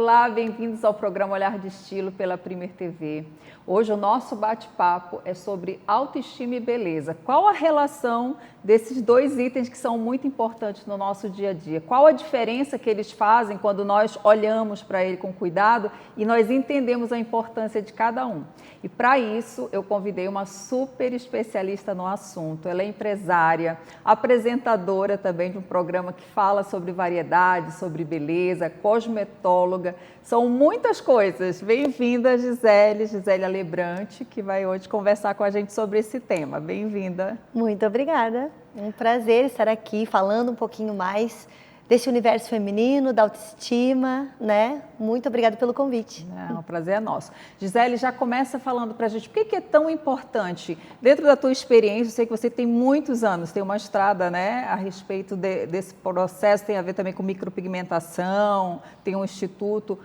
Olá, bem-vindos ao programa Olhar de Estilo pela Premier TV. Hoje o nosso bate-papo é sobre autoestima e beleza. Qual a relação desses dois itens que são muito importantes no nosso dia a dia? Qual a diferença que eles fazem quando nós olhamos para ele com cuidado e nós entendemos a importância de cada um? E para isso eu convidei uma super especialista no assunto. Ela é empresária, apresentadora também de um programa que fala sobre variedade, sobre beleza, cosmetóloga. São muitas coisas. Bem-vinda, Gisele Alebrante, que vai hoje conversar com a gente sobre esse tema. Bem-vinda. Muito obrigada. É um prazer estar aqui falando um pouquinho mais desse universo feminino, da autoestima, né? Muito obrigada pelo convite. O prazer é nosso. Gisele, já começa falando para a gente por que é tão importante, dentro da tua experiência, eu sei que você tem muitos anos, tem uma estrada, né, a respeito desse processo, tem a ver também com micropigmentação, tem um instituto.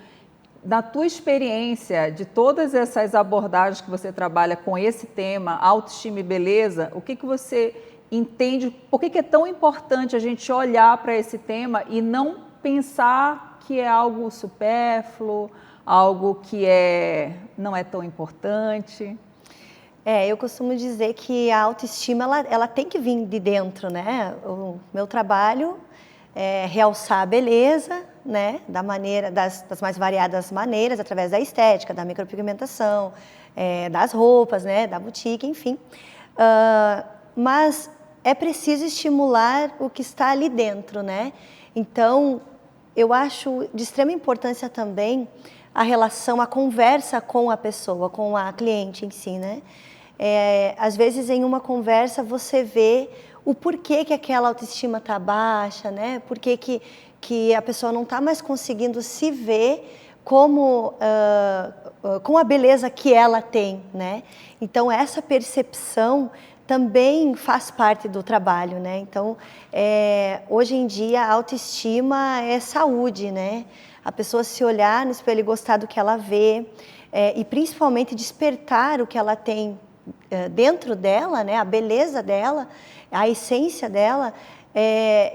Na tua experiência, de todas essas abordagens que você trabalha com esse tema, autoestima e beleza, o que você entende, por que é tão importante a gente olhar para esse tema e não pensar que é algo supérfluo, algo que não é tão importante? Eu costumo dizer que a autoestima ela tem que vir de dentro, né? O meu trabalho é realçar a beleza, né? Das mais variadas maneiras, através da estética, da micropigmentação, das roupas, né? Da boutique, enfim. Mas é preciso estimular o que está ali dentro, né? Então, eu acho de extrema importância também a relação, a conversa com a pessoa, com a cliente em si, né? Às vezes, em uma conversa, você vê o porquê que aquela autoestima está baixa, né? Por que a pessoa não está mais conseguindo se ver com a beleza que ela tem, né? Então, essa percepção também faz parte do trabalho, né? Então, hoje em dia, a autoestima é saúde, né? A pessoa se olhar no espelho e gostar do que ela vê, e principalmente despertar o que ela tem dentro dela, né? A beleza dela, a essência dela.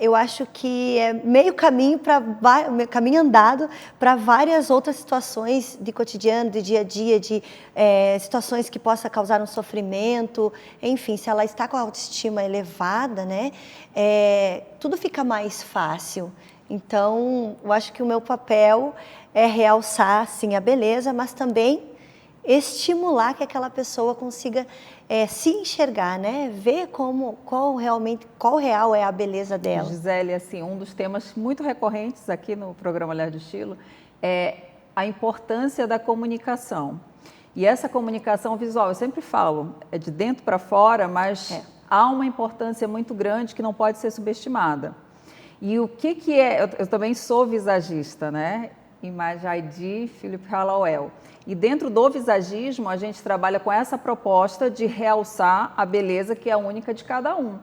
Eu acho que é meio caminho andado para várias outras situações de cotidiano, de dia a dia, de situações que possa causar um sofrimento. Enfim, se ela está com a autoestima elevada, né, tudo fica mais fácil. Então, eu acho que o meu papel é realçar, sim, a beleza, mas também estimular que aquela pessoa consiga se enxergar, né? Ver qual real é a beleza dela. Gisele, assim, um dos temas muito recorrentes aqui no programa Olhar de Estilo é a importância da comunicação. E essa comunicação visual, eu sempre falo, é de dentro para fora, mas há uma importância muito grande que não pode ser subestimada. E o que é? Eu também sou visagista, né? Image ID Philip Hallowell. E dentro do visagismo, a gente trabalha com essa proposta de realçar a beleza que é única de cada um.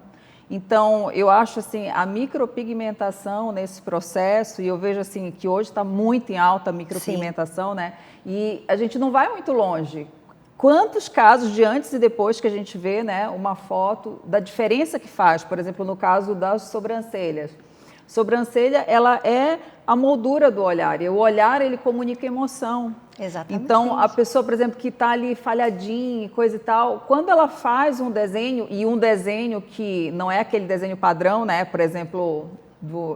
Então, eu acho assim, a micropigmentação nesse processo, e eu vejo assim que hoje está muito em alta a micropigmentação, sim, né? E a gente não vai muito longe. Quantos casos de antes e depois que a gente vê, né, uma foto da diferença que faz, por exemplo, no caso das sobrancelhas. Sobrancelha, ela é a moldura do olhar, e o olhar, ele comunica emoção. Exatamente. Então, a pessoa, por exemplo, que está ali falhadinha e coisa e tal, quando ela faz um desenho, e um desenho que não é aquele desenho padrão, né, por exemplo,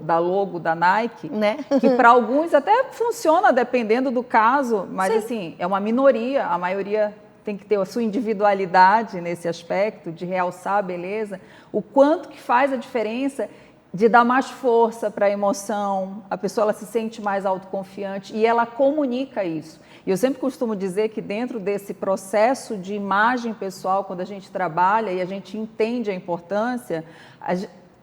da logo da Nike, né? Que para alguns até funciona, dependendo do caso, mas sim, assim, é uma minoria, a maioria tem que ter a sua individualidade nesse aspecto, de realçar a beleza, o quanto que faz a diferença de dar mais força para a emoção, a pessoa ela se sente mais autoconfiante e ela comunica isso. E eu sempre costumo dizer que dentro desse processo de imagem pessoal, quando a gente trabalha e a gente entende a importância,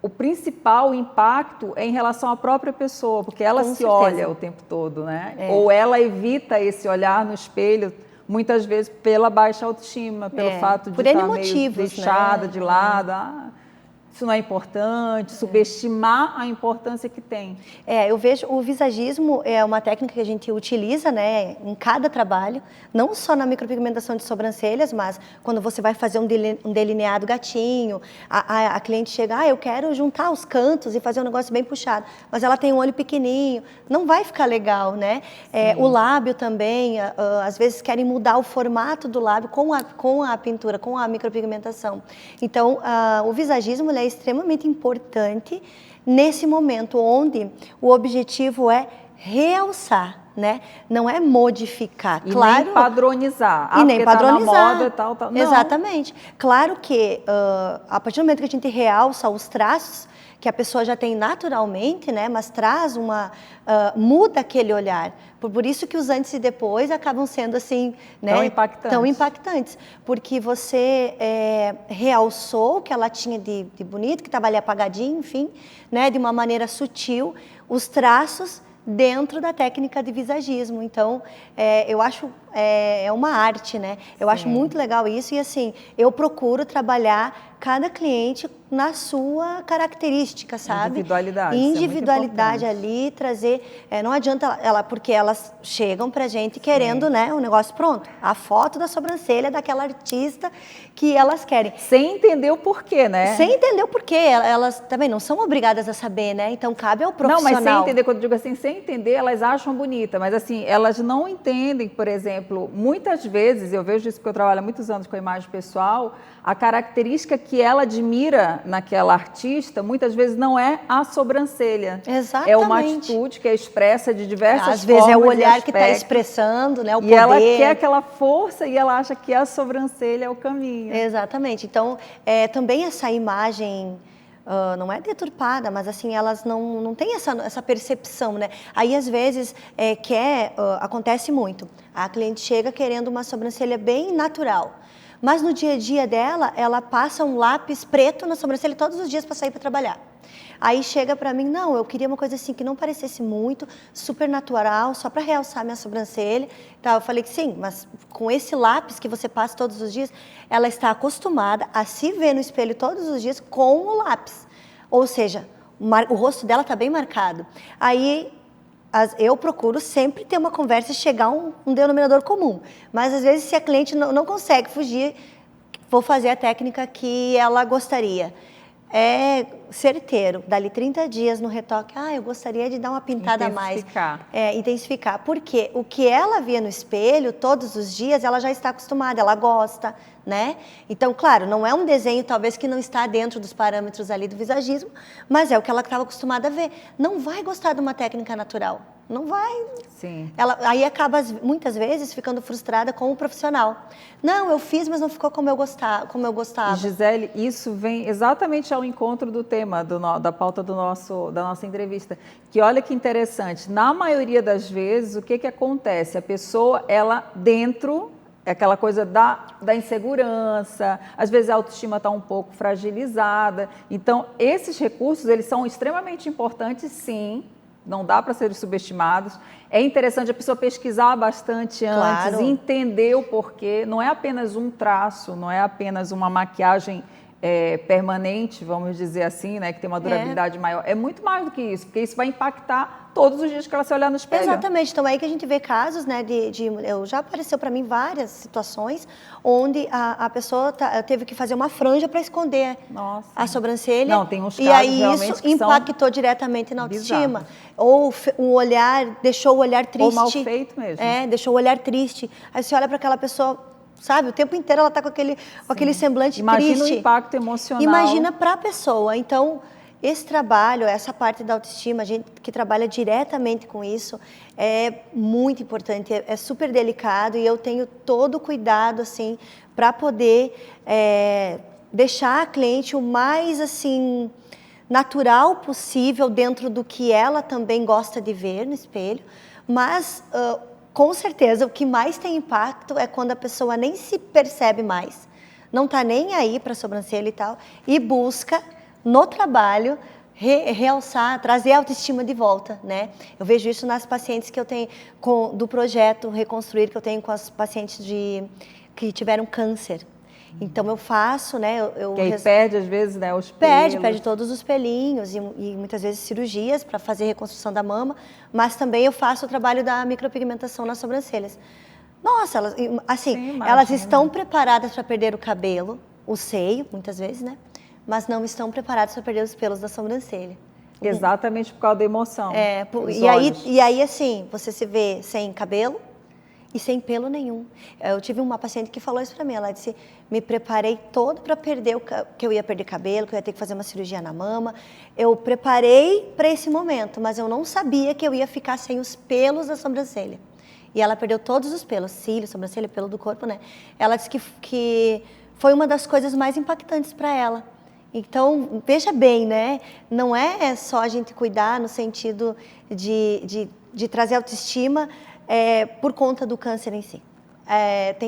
o principal impacto é em relação à própria pessoa, porque ela se olha o tempo todo, né? Ou ela evita esse olhar no espelho, muitas vezes pela baixa autoestima, pelo fato de estar meio deixada, né, de lado. isso não é importante, subestimar a importância que tem. Eu vejo o visagismo é uma técnica que a gente utiliza, né, em cada trabalho, não só na micropigmentação de sobrancelhas, mas quando você vai fazer um delineado gatinho, a cliente chega, eu quero juntar os cantos e fazer um negócio bem puxado, mas ela tem um olho pequenininho, não vai ficar legal, né? O lábio também, às vezes querem mudar o formato do lábio com a pintura, com a micropigmentação. Então, o visagismo é extremamente importante nesse momento onde o objetivo é realçar, né? Não é modificar, e claro. Nem padronizar. E nem padronizar. Tá na moda, tal. Não. Exatamente. Claro que a partir do momento que a gente realça os traços que a pessoa já tem naturalmente, né? Mas traz muda aquele olhar. Por isso que os antes e depois acabam sendo assim, né? Tão impactantes. Porque você realçou o que ela tinha de bonito, que estava ali apagadinho, enfim, né? De uma maneira sutil, os traços dentro da técnica de visagismo. Então, eu acho uma arte, né? Eu acho muito legal isso e assim, eu procuro trabalhar cada cliente na sua característica, sabe? Individualidade ali, trazer... não adianta porque elas chegam pra gente querendo, né, um negócio pronto. A foto da sobrancelha daquela artista que elas querem. Sem entender o porquê, né? Sem entender o porquê. Elas também não são obrigadas a saber, né? Então, cabe ao profissional. Não, mas sem entender, quando eu digo assim, sem entender, elas acham bonita. Mas assim, elas não entendem, por exemplo, muitas vezes, eu vejo isso porque eu trabalho há muitos anos com a imagem pessoal, a característica que ela admira naquela artista, muitas vezes não é a sobrancelha. Exatamente. É uma atitude que é expressa de diversas formas. Às vezes é o olhar que está expressando, né, o poder. E ela quer aquela força e ela acha que a sobrancelha é o caminho. Exatamente. Então, também essa imagem... não é deturpada, mas assim, elas não têm essa percepção, né? Aí, às vezes, acontece muito. A cliente chega querendo uma sobrancelha bem natural, mas no dia a dia dela, ela passa um lápis preto na sobrancelha todos os dias para sair para trabalhar. Aí chega para mim, não, eu queria uma coisa assim que não parecesse muito, super natural, só para realçar minha sobrancelha. Então, eu falei que sim, mas com esse lápis que você passa todos os dias, ela está acostumada a se ver no espelho todos os dias com o lápis. Ou seja, o rosto dela está bem marcado. Aí eu procuro sempre ter uma conversa e chegar a um denominador comum. Mas às vezes se a cliente não consegue fugir, vou fazer a técnica que ela gostaria. É certeiro, dali 30 dias no retoque, eu gostaria de dar uma pintada a mais. Intensificar. Porque o que ela via no espelho todos os dias, ela já está acostumada, ela gosta, né? Então, claro, não é um desenho talvez que não está dentro dos parâmetros ali do visagismo, mas é o que ela estava acostumada a ver. Não vai gostar de uma técnica natural. Não vai. Sim. Ela aí acaba muitas vezes ficando frustrada com o profissional. Não, eu fiz, mas não ficou como eu gostava. Gisele, isso vem exatamente ao encontro do tema da pauta da nossa entrevista. Que olha que interessante. Na maioria das vezes, o que acontece? A pessoa, ela dentro é aquela coisa da insegurança, às vezes a autoestima está um pouco fragilizada. Então, esses recursos, eles são extremamente importantes, sim. Não dá para serem subestimados. É interessante a pessoa pesquisar bastante antes, entender o porquê. Não é apenas um traço, não é apenas uma maquiagem permanente, vamos dizer assim, né, que tem uma durabilidade maior. É muito mais do que isso, porque isso vai impactar todos os dias que ela se olhar no espelho. Exatamente. Então, é aí que a gente vê casos, né, já apareceu para mim várias situações onde a pessoa teve que fazer uma franja para esconder a sobrancelha. Não, tem uns casos e aí realmente isso impactou diretamente na autoestima. Ou o olhar, deixou o olhar triste. Ou mal feito mesmo. Deixou o olhar triste. Aí você olha para aquela pessoa... Sabe, o tempo inteiro ela está com aquele semblante triste. Imagina o impacto emocional. Imagina para a pessoa. Então, esse trabalho, essa parte da autoestima, a gente que trabalha diretamente com isso, é muito importante, é super delicado e eu tenho todo o cuidado, assim, para poder deixar a cliente o mais, assim, natural possível dentro do que ela também gosta de ver no espelho, mas... com certeza, o que mais tem impacto é quando a pessoa nem se percebe mais, não está nem aí para a sobrancelha e tal, e busca, no trabalho, realçar, trazer a autoestima de volta, né? Eu vejo isso nas pacientes que eu tenho, do projeto Reconstruir, que eu tenho com as pacientes que tiveram câncer. Então eu faço, né? Que aí perde às vezes, né, os pelos. Perde todos os pelinhos e muitas vezes cirurgias para fazer reconstrução da mama, mas também eu faço o trabalho da micropigmentação nas sobrancelhas. Nossa, elas estão preparadas para perder o cabelo, o seio, muitas vezes, né? Mas não estão preparadas para perder os pelos da sobrancelha. Exatamente por causa da emoção. E aí, assim, você se vê sem cabelo e sem pelo nenhum. Eu tive uma paciente que falou isso para mim, ela disse, me preparei toda para perder, que eu ia perder cabelo, que eu ia ter que fazer uma cirurgia na mama. Eu preparei para esse momento, mas eu não sabia que eu ia ficar sem os pelos da sobrancelha. E ela perdeu todos os pelos, cílios, sobrancelha, pelo do corpo, né? Ela disse que foi uma das coisas mais impactantes para ela. Então, veja bem, né? Não é só a gente cuidar no sentido de trazer autoestima por conta do câncer em si.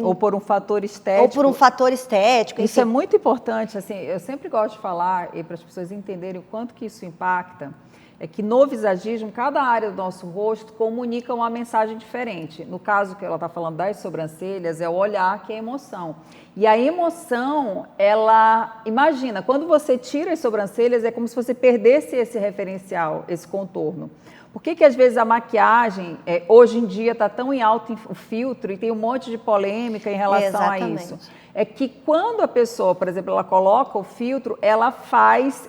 Ou por um fator estético. Ou por um fator estético. Isso é muito importante, assim, eu sempre gosto de falar, e para as pessoas entenderem o quanto que isso impacta, é que no visagismo, cada área do nosso rosto comunica uma mensagem diferente. No caso que ela está falando das sobrancelhas, é o olhar, que é a emoção. E a emoção, ela... Imagina, quando você tira as sobrancelhas, é como se você perdesse esse referencial, esse contorno. Por que às vezes a maquiagem, hoje em dia, está tão em alto o filtro e tem um monte de polêmica em relação a isso? É que quando a pessoa, por exemplo, ela coloca o filtro, ela faz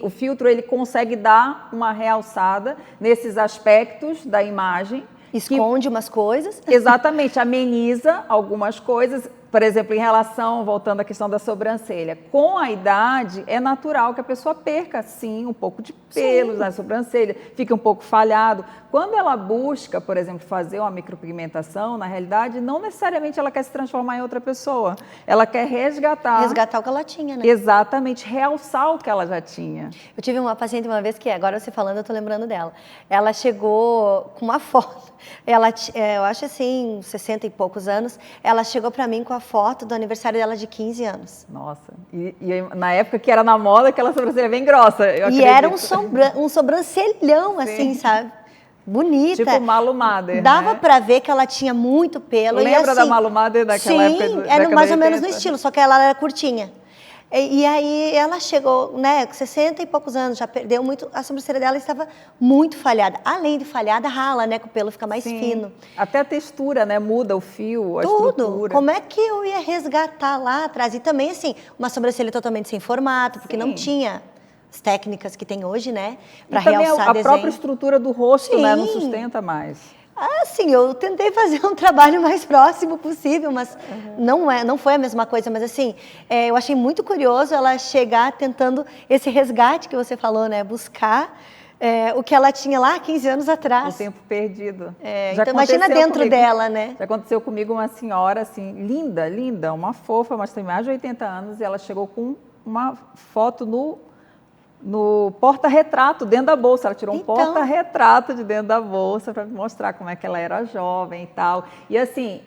o filtro ele consegue dar uma realçada nesses aspectos da imagem. Esconde umas coisas. Exatamente, ameniza algumas coisas. Por exemplo, em relação, voltando à questão da sobrancelha, com a idade é natural que a pessoa perca, sim, um pouco de pelos na sobrancelha, fica um pouco falhado. Quando ela busca, por exemplo, fazer uma micropigmentação, na realidade, não necessariamente ela quer se transformar em outra pessoa. Ela quer resgatar o que ela tinha, né? Exatamente, realçar o que ela já tinha. Eu tive uma paciente uma vez que, agora você falando, eu tô lembrando dela. Ela chegou com uma foto, eu acho assim, 60 e poucos anos, ela chegou para mim com a foto do aniversário dela de 15 anos. Nossa, e na época que era na moda, aquela sobrancelha bem grossa, eu acredito. E era um sobrancelhão, assim, sabe? Bonita. Tipo Malu Mader, dava né? para ver que ela tinha muito pelo. Lembra assim, da Malu Mader daquela época? Sim, era mais ou menos no estilo, só que ela era curtinha. E aí ela chegou, né, com 60 e poucos anos, já perdeu muito, a sobrancelha dela estava muito falhada. Além de falhada, rala, né, que o pelo fica mais fino. Até a textura, né, muda o fio, a Tudo. estrutura. Como é que eu ia resgatar lá atrás? E também, assim, uma sobrancelha totalmente sem formato, porque não tinha as técnicas que tem hoje, né, para realçar a própria estrutura do rosto, né, não sustenta mais. Sim, eu tentei fazer um trabalho mais próximo possível, mas não foi a mesma coisa. Mas assim, eu achei muito curioso ela chegar tentando esse resgate que você falou, né? Buscar o que ela tinha lá 15 anos atrás. O tempo perdido. Então imagina dentro dela, né? Já aconteceu comigo uma senhora, assim, linda, linda, uma fofa, mas tem mais de 80 anos, e ela chegou com uma foto no porta-retrato, dentro da bolsa. Ela tirou um porta-retrato de dentro da bolsa para mostrar como é que ela era jovem e tal. E assim,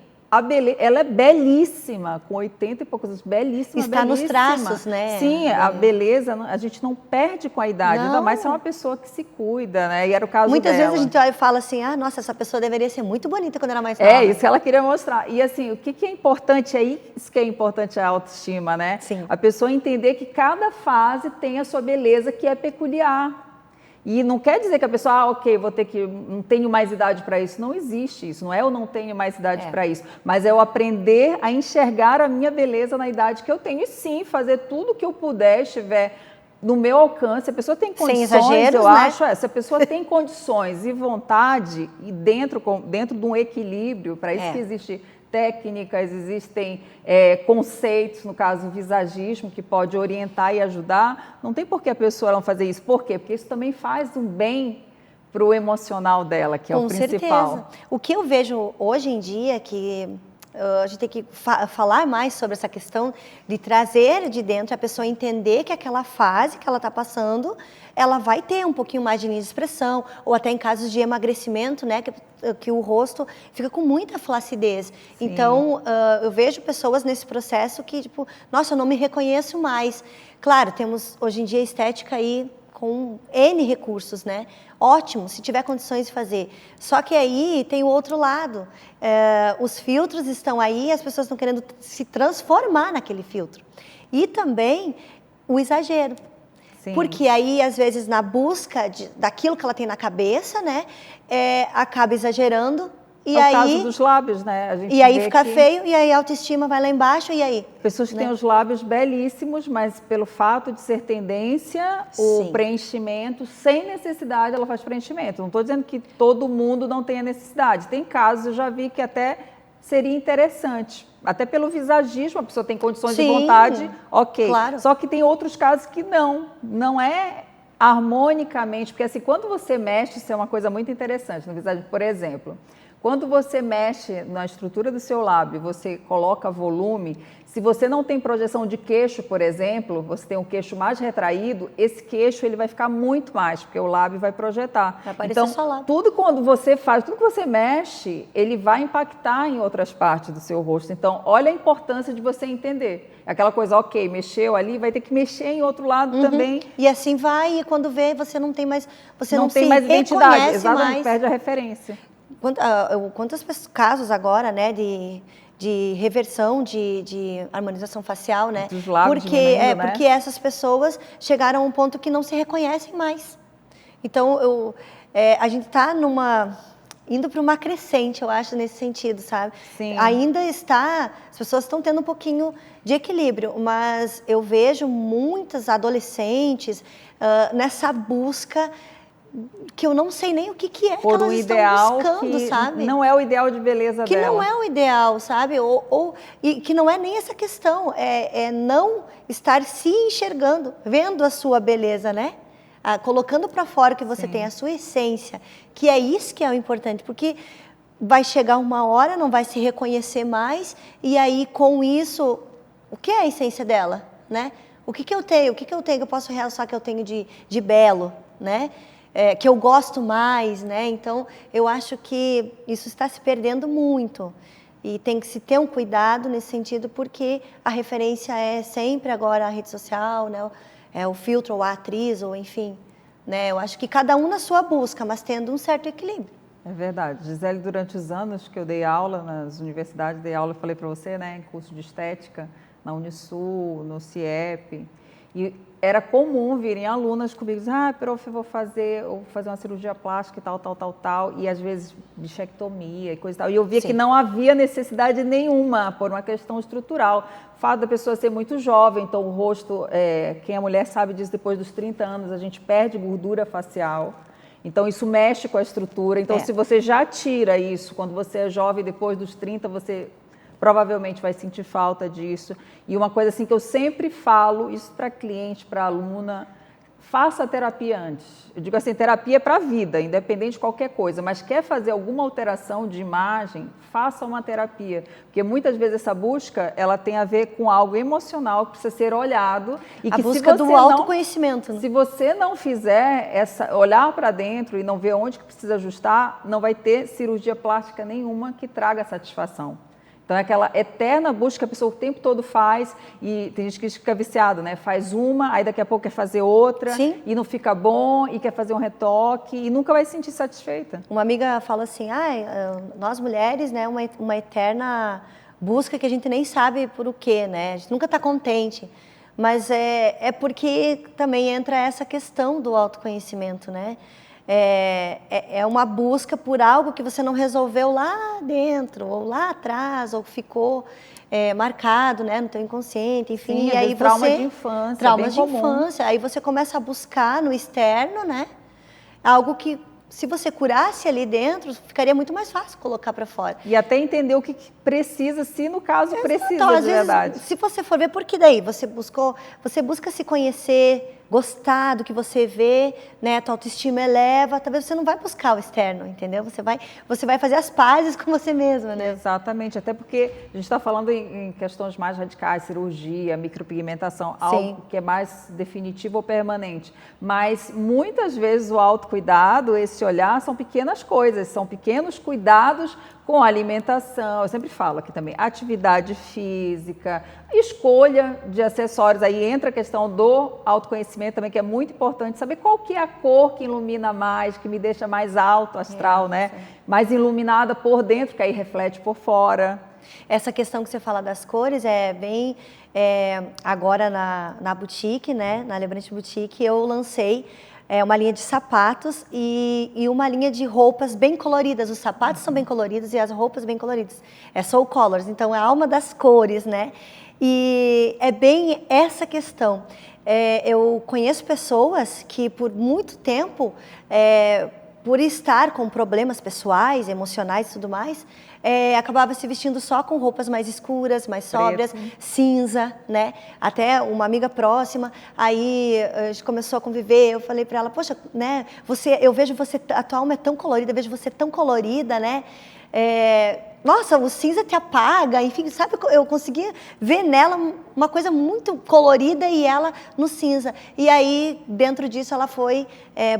ela é belíssima, com 80 e poucos anos, belíssima, Está nos traços, né? Sim, a beleza, a gente não perde com a idade, ainda mais se é uma pessoa que se cuida, né? E era o caso Muitas dela. vezes a gente olha e fala assim, nossa, essa pessoa deveria ser muito bonita quando era mais nova. É, isso que ela queria mostrar. E assim, o que é importante aí, isso que é importante a autoestima, né? Sim. A pessoa entender que cada fase tem a sua beleza que é peculiar. E não quer dizer que a pessoa, ok, não tenho mais idade para isso. Não existe isso, não é eu não tenho mais idade para isso. Mas é eu aprender a enxergar a minha beleza na idade que eu tenho. E sim, fazer tudo o que eu puder, estiver no meu alcance. Se a pessoa tem condições, sem exageros, eu né? acho, se a pessoa tem condições e vontade, e dentro de um equilíbrio, para isso que existe técnicas, existem conceitos, no caso o visagismo, que pode orientar e ajudar. Não tem por que a pessoa não fazer isso. Por quê? Porque isso também faz um bem para o emocional dela, que é o principal. Com certeza. O que eu vejo hoje em dia, que a gente tem que falar mais sobre essa questão de trazer de dentro, a pessoa entender que aquela fase que ela está passando, ela vai ter um pouquinho mais de linha de expressão, ou até em casos de emagrecimento, né, que o rosto fica com muita flacidez. Sim. Então, eu vejo pessoas nesse processo que, tipo, nossa, eu não me reconheço mais. Claro, temos hoje em dia estética aí com N recursos, né? Ótimo, se tiver condições de fazer. Só que aí tem o outro lado. Os filtros estão aí, as pessoas estão querendo se transformar naquele filtro. E também o exagero. Sim. Porque aí, às vezes, na busca daquilo que ela tem na cabeça, né? Acaba exagerando. E é aí, o caso dos lábios, né? A gente e aí vê fica que feio, e aí a autoestima vai lá embaixo, e aí? pessoas que né? têm os lábios belíssimos, mas pelo fato de ser tendência, o Sim. preenchimento, sem necessidade, ela faz preenchimento. Não estou dizendo que todo mundo não tenha necessidade. Tem casos, eu já vi que até seria interessante. Até pelo visagismo, a pessoa tem condições Sim, de vontade, ok. claro. Só que tem outros casos que não é harmonicamente, porque assim, quando você mexe, isso é uma coisa muito interessante no visagismo, por exemplo. Quando você mexe na estrutura do seu lábio, você coloca volume, se você não tem projeção de queixo, por exemplo, você tem um queixo mais retraído, esse queixo ele vai ficar muito mais, porque o lábio vai projetar. Vai aparecer então, só lábio. tudo quando você faz, tudo que você mexe, ele vai impactar em outras partes do seu rosto. Então, olha a importância de você entender. Aquela coisa, ok, mexeu ali, vai ter que mexer em outro lado também. E assim vai, e quando vê, você não tem mais, você não tem se mais identidade, reconhece exatamente, mais. perde a referência. Quantos casos agora, né, de reversão, de harmonização facial, né? Dos lábios diminuindo, né? Porque essas pessoas chegaram a um ponto que não se reconhecem mais. Então, a gente está indo para uma crescente, eu acho, nesse sentido, sabe? Sim. As pessoas estão tendo um pouquinho de equilíbrio, mas eu vejo muitas adolescentes nessa busca que eu não sei nem o que é que elas estão buscando, que sabe? Não é o ideal de beleza que dela. Que não é o ideal, sabe? E que não é nem essa questão, é não estar se enxergando, vendo a sua beleza, né? Colocando para fora que você Sim. tem a sua essência, que é isso que é o importante, porque vai chegar uma hora, não vai se reconhecer mais, e aí com isso, o que é a essência dela, né? O que eu tenho? O que eu tenho que eu posso realçar que eu tenho de belo, né? Que eu gosto mais, né? Então, eu acho que isso está se perdendo muito. E tem que se ter um cuidado nesse sentido, porque a referência é sempre agora a rede social, né? O filtro, ou a atriz, ou enfim. Né? Eu acho que cada um na sua busca, mas tendo um certo equilíbrio. É verdade. Gisele, durante os anos que eu dei aula nas universidades, eu falei para você, né? Em curso de estética, na Unisul, no CIEP. E era comum virem alunas comigo, prof, eu vou fazer uma cirurgia plástica e tal, e às vezes bichectomia e coisa e tal. E eu via Sim. que não havia necessidade nenhuma, por uma questão estrutural. O fato da pessoa ser muito jovem, então o rosto, quem é mulher sabe disso, depois dos 30 anos a gente perde gordura facial. Então isso mexe com a estrutura. Então se você já tira isso, quando você é jovem, depois dos 30, você provavelmente vai sentir falta disso. E uma coisa assim que eu sempre falo, isso para cliente, para aluna, faça a terapia antes. Eu digo assim, terapia é para a vida, independente de qualquer coisa, mas quer fazer alguma alteração de imagem, faça uma terapia. Porque muitas vezes essa busca, ela tem a ver com algo emocional que precisa ser olhado. E a que busca se você do autoconhecimento. Né? Se você não fizer olhar para dentro e não ver onde que precisa ajustar, não vai ter cirurgia plástica nenhuma que traga satisfação. Então, é aquela eterna busca que a pessoa o tempo todo faz, e tem gente que fica viciado, né? Faz uma, aí daqui a pouco quer fazer outra, Sim. E não fica bom, e quer fazer um retoque, e nunca vai se sentir satisfeita. Uma amiga fala assim, nós mulheres, né, uma eterna busca que a gente nem sabe por o quê, né? A gente nunca está contente. Mas é porque também entra essa questão do autoconhecimento, né? É uma busca por algo que você não resolveu lá dentro, ou lá atrás, ou ficou marcado, né, no teu inconsciente, enfim. Sim, e aí trauma de infância, traumas de comum. infância. Aí você começa a buscar no externo, né, algo que, se você curasse ali dentro, ficaria muito mais fácil colocar para fora. E até entender o que precisa, se no caso precisa de verdade. Se você for ver, por que daí? Você busca se conhecer, gostar do que você vê, né? Tua autoestima eleva, talvez você não vai buscar o externo, entendeu? Você vai fazer as pazes com você mesma, né? Exatamente, até porque a gente está falando em questões mais radicais, cirurgia, micropigmentação, algo que é mais definitivo ou permanente. Mas muitas vezes o autocuidado, esse olhar, são pequenas coisas, são pequenos cuidados com alimentação, eu sempre falo aqui também, atividade física, escolha de acessórios, aí entra a questão do autoconhecimento também, que é muito importante, saber qual que é a cor que ilumina mais, que me deixa mais alto astral, né? Mais iluminada por dentro, que aí reflete por fora. Essa questão que você fala das cores é bem... agora na boutique, né? Na Lembrete Boutique, eu lancei uma linha de sapatos e uma linha de roupas bem coloridas. Os sapatos são bem coloridos e as roupas bem coloridas. É Soul Colors, então é a alma das cores, né? E é bem essa questão. Eu conheço pessoas que por muito tempo, por estar com problemas pessoais, emocionais e tudo mais, acabava se vestindo só com roupas mais escuras, mais sóbrias, cinza, né? Até uma amiga próxima, aí a gente começou a conviver, eu falei para ela, poxa, né? Eu vejo você, a tua alma é tão colorida, eu vejo você tão colorida, né? Nossa, o cinza te apaga, enfim, sabe? Eu conseguia ver nela uma coisa muito colorida e ela no cinza. E aí, dentro disso, ela foi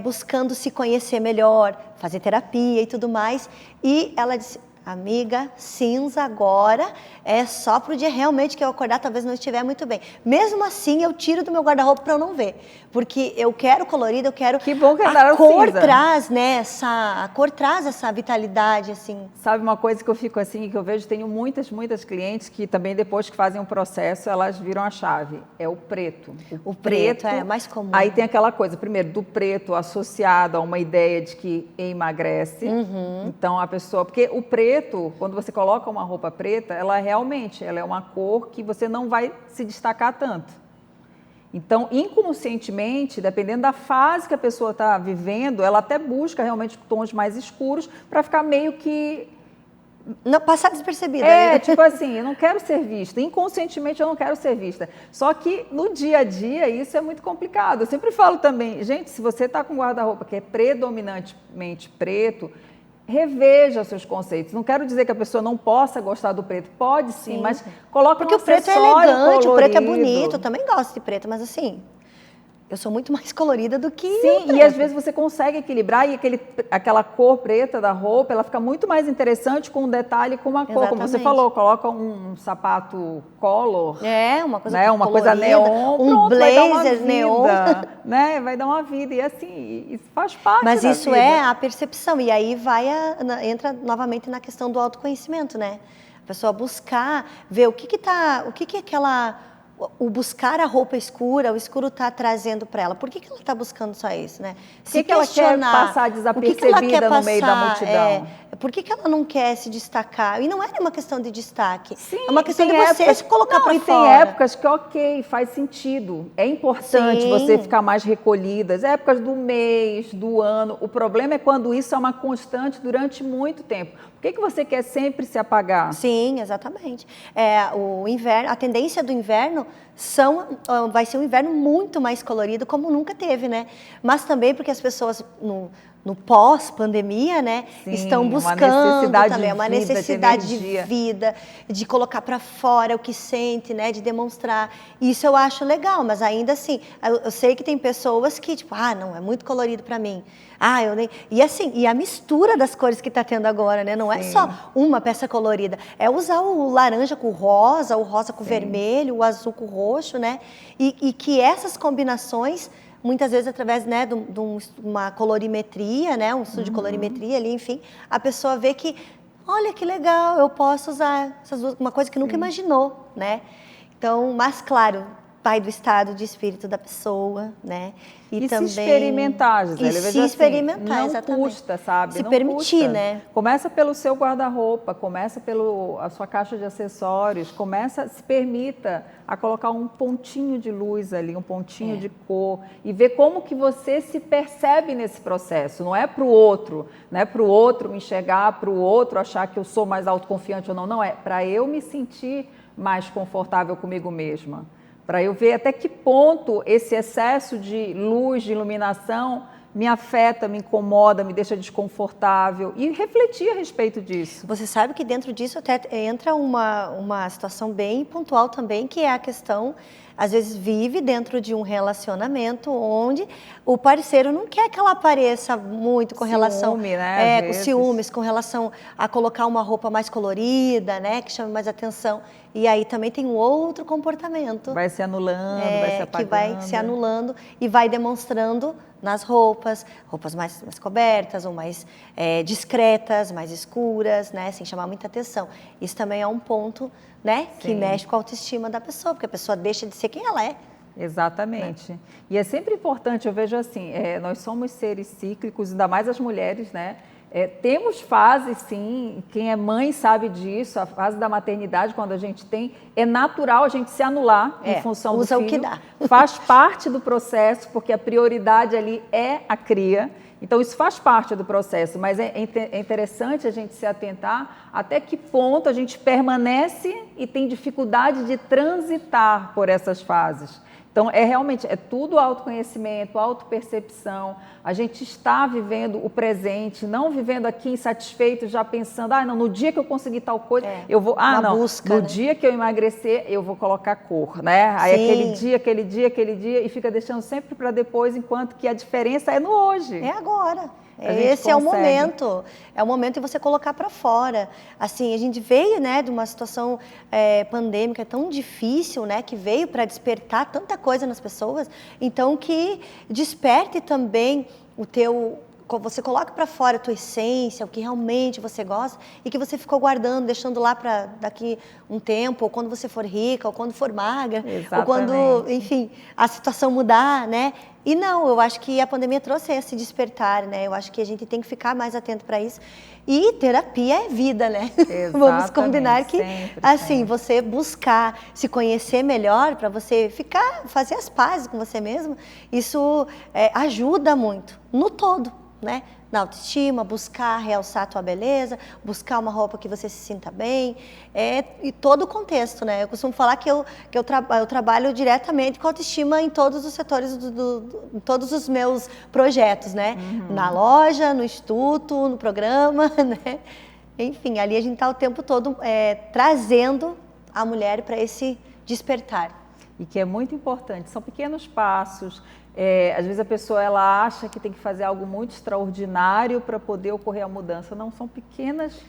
buscando se conhecer melhor, fazer terapia e tudo mais. E ela disse, amiga, cinza agora é só pro dia realmente que eu acordar, talvez não estiver muito bem. Mesmo assim, eu tiro do meu guarda-roupa para eu não ver, porque eu quero colorido, eu quero... Que bom que a cor cinza. traz, né? A cor traz essa vitalidade, assim. Sabe uma coisa que eu fico assim, que eu vejo, tenho muitas clientes que também depois que fazem um processo, elas viram a chave, é o preto. O preto é mais comum. Aí tem aquela coisa, primeiro, do preto associado a uma ideia de que emagrece. Então a pessoa, porque o preto, quando você coloca uma roupa preta, ela é uma cor que você não vai se destacar tanto. Então, inconscientemente, dependendo da fase que a pessoa está vivendo, ela até busca realmente tons mais escuros para ficar meio que... Não, passar despercebida. Tipo assim, eu não quero ser vista. Inconscientemente, eu não quero ser vista. Só que no dia a dia, isso é muito complicado. Eu sempre falo também, gente, se você está com guarda-roupa que é predominantemente preto, reveja seus conceitos. Não quero dizer que a pessoa não possa gostar do preto. Pode sim, mas coloca porque um o preto é acessório elegante, colorido. o preto é bonito. Eu também gosto de preto, mas assim, eu sou muito mais colorida do que Sim, e às vezes você consegue equilibrar e aquela cor preta da roupa, ela fica muito mais interessante com um detalhe, com uma cor. Como você falou, coloca um sapato color. Uma coisa né? Uma coisa neon, um pronto, blazer neon. Né? Vai dar uma vida. E assim, isso faz parte Mas da isso vida. é a percepção. E aí entra novamente na questão do autoconhecimento, né? A pessoa buscar, ver o que aquela... O buscar a roupa escura, o escuro está trazendo para ela. Por que ela está buscando só isso, né? Por que ela quer passar desapercebida no meio da multidão? Por que ela não quer se destacar? E não é uma questão de destaque. Sim, é uma questão de você se colocar para fora. E tem épocas que, ok, faz sentido. É importante você ficar mais recolhida. As épocas do mês, do ano. O problema é quando isso é uma constante durante muito tempo. Por que você quer sempre se apagar? Sim, exatamente. O inverno, a tendência do inverno vai ser um inverno muito mais colorido, como nunca teve, né? Mas também porque as pessoas no pós-pandemia, né, estão buscando também uma necessidade de vida, de colocar para fora o que sente, né, de demonstrar. Isso eu acho legal, mas ainda assim, eu sei que tem pessoas que tipo, não, é muito colorido para mim. Eu nem... E assim, e a mistura das cores que está tendo agora, né? Não é só uma peça colorida, é usar o laranja com o rosa com o vermelho, o azul com o roxo, né? E que essas combinações, muitas vezes através, né, de uma colorimetria, né, um estudo de colorimetria ali, enfim, a pessoa vê que, olha que legal, eu posso usar essas duas, uma coisa que nunca imaginou, né? Então, mas claro, vai do estado de espírito da pessoa, né? E também se experimentar, Gisele. E se experimentar, não exatamente. Custa, sabe? Se não permitir, custa. né? Começa pelo seu guarda-roupa, começa pela sua caixa de acessórios, se permita a colocar um pontinho de luz ali, um pontinho de cor, e ver como que você se percebe nesse processo. Não é para o outro, não é para o outro me enxergar, para o outro achar que eu sou mais autoconfiante ou não. Não, é para eu me sentir mais confortável comigo mesma. Para eu ver até que ponto esse excesso de luz, de iluminação, me afeta, me incomoda, me deixa desconfortável e refletir a respeito disso. Você sabe que dentro disso até entra uma situação bem pontual também, que é a questão às vezes vive dentro de um relacionamento onde o parceiro não quer que ela apareça muito com relação... Ciúme, né? Com ciúmes, com relação a colocar uma roupa mais colorida, né? Que chame mais atenção. E aí também tem um outro comportamento. Vai se anulando, vai se apagando. Que vai se anulando e vai demonstrando nas roupas mais cobertas ou mais discretas, mais escuras, né? Sem chamar muita atenção. Isso também é um ponto, né? Sim. Que mexe com a autoestima da pessoa, porque a pessoa deixa de ser quem ela é. Exatamente. Né? E é sempre importante, eu vejo assim, nós somos seres cíclicos, ainda mais as mulheres, né? Temos fases, sim, quem é mãe sabe disso, a fase da maternidade, quando a gente tem, é natural a gente se anular em função do filho. Usa o que dá. Faz parte do processo, porque a prioridade ali é a cria. Então, isso faz parte do processo, mas é interessante a gente se atentar até que ponto a gente permanece e tem dificuldade de transitar por essas fases. Então, realmente, tudo autoconhecimento, autopercepção. A gente está vivendo o presente, não vivendo aqui insatisfeito, já pensando, não, no dia que eu conseguir tal coisa, eu vou... busca, no dia que eu emagrecer, eu vou colocar cor, né? Aí aquele dia, e fica deixando sempre para depois, enquanto que a diferença é no hoje. É agora. Esse é o momento. É o momento de você colocar para fora. Assim, a gente veio, né, de uma situação pandêmica tão difícil, né, que veio para despertar tanta coisa nas pessoas. Então, que desperte também o teu... Você coloca para fora a tua essência, o que realmente você gosta e que você ficou guardando, deixando lá para daqui um tempo, ou quando você for rica, ou quando for magra, Exatamente. Ou quando, enfim, a situação mudar, né? E não, eu acho que a pandemia trouxe esse despertar, né? Eu acho que a gente tem que ficar mais atento para isso. E terapia é vida, né? Vamos combinar que, sempre. Você buscar se conhecer melhor para você fazer as pazes com você mesmo, isso ajuda muito, no todo. Né? Na autoestima, buscar realçar a tua beleza, buscar uma roupa que você se sinta bem, e todo o contexto, né? Eu costumo falar que eu trabalho diretamente com autoestima em todos os setores, em todos os meus projetos, né? Uhum. Na loja, no instituto, no programa, né? Enfim, ali a gente está o tempo todo trazendo a mulher para esse despertar. E que é muito importante, são pequenos passos. Às vezes a pessoa ela acha que tem que fazer algo muito extraordinário para poder ocorrer a mudança. Não, são pequenas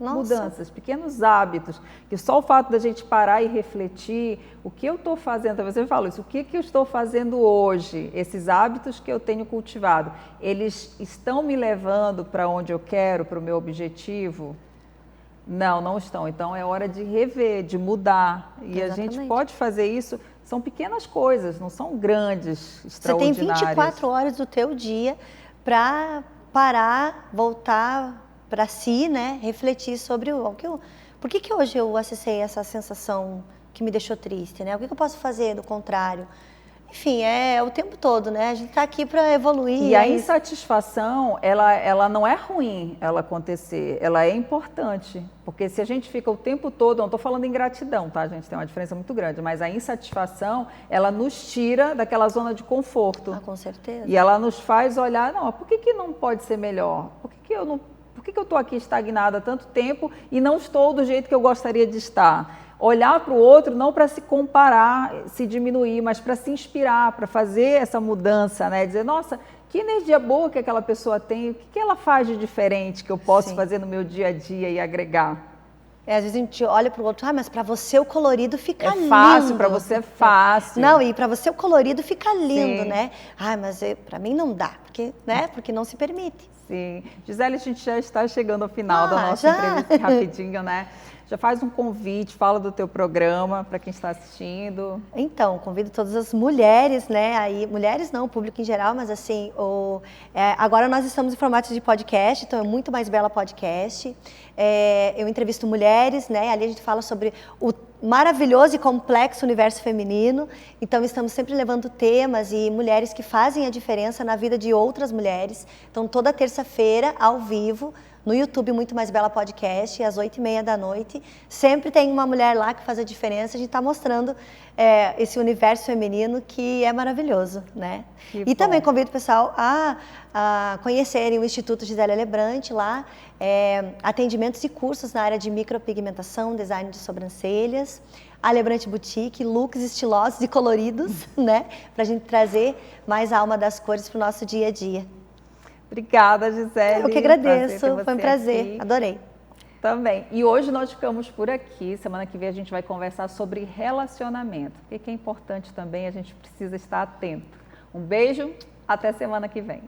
mudanças, pequenos hábitos, que só o fato da gente parar e refletir o que eu estou fazendo, você fala isso, o que eu estou fazendo hoje, esses hábitos que eu tenho cultivado, eles estão me levando para onde eu quero, para o meu objetivo? Não, não estão. Então é hora de rever, de mudar. E Exatamente. A gente pode fazer isso. São pequenas coisas, não são grandes, extraordinárias. Você tem 24 horas do teu dia para parar, voltar para si, né? Refletir sobre por que hoje eu acessei essa sensação que me deixou triste, né? O que eu posso fazer do contrário? Enfim, o tempo todo, né? A gente está aqui para evoluir. E a insatisfação, ela não é ruim ela acontecer, ela é importante. Porque se a gente fica o tempo todo, não estou falando em gratidão, tá? A gente tem uma diferença muito grande, mas a insatisfação, ela nos tira daquela zona de conforto. Com certeza. E ela nos faz olhar, não, por que não pode ser melhor? Por que eu estou aqui estagnada há tanto tempo e não estou do jeito que eu gostaria de estar? Olhar para o outro não para se comparar, se diminuir, mas para se inspirar, para fazer essa mudança, né? Dizer, nossa, que energia boa que aquela pessoa tem, o que ela faz de diferente que eu posso fazer no meu dia a dia e agregar? Às vezes a gente olha para o outro, mas para você o colorido fica lindo. É fácil, para você é fácil. Não, e para você o colorido fica lindo, né? Mas para mim não dá, porque não se permite. Sim. Gisele, a gente já está chegando ao final da nossa entrevista rapidinho, né? Já faz um convite, fala do teu programa para quem está assistindo. Então, convido todas as mulheres, né? Mulheres não, o público em geral, mas assim, agora nós estamos em formato de podcast, então é Muito Mais Bela Podcast. Eu entrevisto mulheres, né? Ali a gente fala sobre o maravilhoso e complexo universo feminino. Então, estamos sempre levando temas e mulheres que fazem a diferença na vida de outras mulheres. Então, toda terça-feira, ao vivo, no YouTube Muito Mais Bela Podcast, às 8h30 da noite. Sempre tem uma mulher lá que faz a diferença. A gente está mostrando esse universo feminino que é maravilhoso, né? E também convido o pessoal a conhecerem o Instituto Gisele Lebrante lá, atendimentos e cursos na área de micropigmentação, design de sobrancelhas, a Lebrante Boutique, looks estilosos e coloridos, né? Para a gente trazer mais a alma das cores para o nosso dia a dia. Obrigada, Gisele. Eu que agradeço, foi um prazer, aqui. adorei. Também. E hoje nós ficamos por aqui. Semana que vem a gente vai conversar sobre relacionamento. O que é importante também, a gente precisa estar atento. Um beijo, até semana que vem.